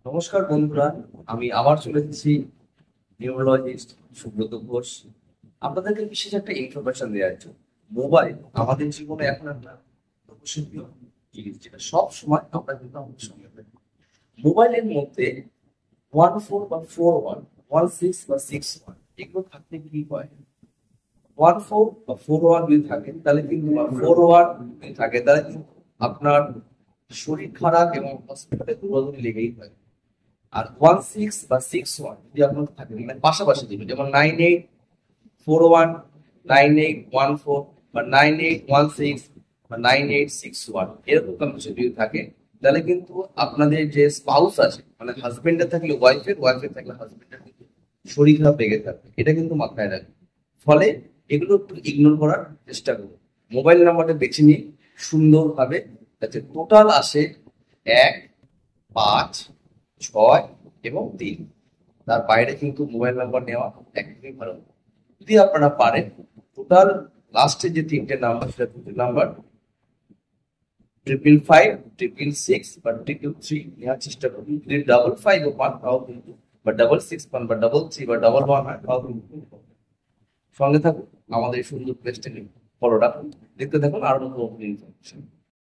নমস্কার বন্ধুরা, আমি আবার চলে এসেছি নিউরোলজিস্ট সুব্রত ঘোষ। আপনাদেরকে বিশেষ একটা ইনফরমেশন দেওয়ার জন্য। মোবাইল আমাদের জীবনে এখন একটা প্রয়োজনীয় জিনিস, যেটা সব সময় আমরা কিন্তু আমাদের সঙ্গে পাই। মোবাইলের মধ্যে 14 বা 41, 16 বা 61 এগুলো থাকতে কি হয়? 14 বা 41 যদি থাকে তাহলে কিন্তু, বা 41 যদি থাকে তাহলে কিন্তু আপনার শরীর খারাপ এবং হসপিটালে দৌড়াদৌড়ি লেগেই থাকে। আর 16 বা 61 যদি আপনার থাকে, মানে পাশাপাশি দিবে, যেমন 9841, 9814 বা 9816 বা 9861, এরকম কম্বিনেশন যদি থাকে তাহলে কিন্তু আপনাদের যে স্পাউস আছে, মানে হাজবেন্ডের থাকলে ওয়াইফের, ওয়াইফের থাকলে হাজবেন্ডের কিন্তু শরীর খারাপ লেগে থাকবে। এটা কিন্তু মাথায় রাখবে। ফলে এগুলো একটু ইগনোর করার চেষ্টা করুন। মোবাইল নাম্বারটা বেছে নিয়ে সুন্দরভাবে যাতে টোটাল আসে 1, 5, 6 এবং 3। তার বাইরে কিন্তু মোবাইল নাম্বার নেওয়া একদমই ভালো না। যদি আপনারা পারেন টোটাল লাস্টে যে তিনটে নাম্বার, সেটা দুটো নাম্বার 555, 666 বা 333 নেওয়ার চেষ্টা করুন। যদি 55 পান তাও কিন্তু, বা 66 পান বা 33 বা 11 হয় তাও কিন্তু। সঙ্গে থাকুন, আমাদের এই সুন্দর পেজটা ফলো রাখুন, দেখতে থাকুন আরো নতুন ইনফরমেশন।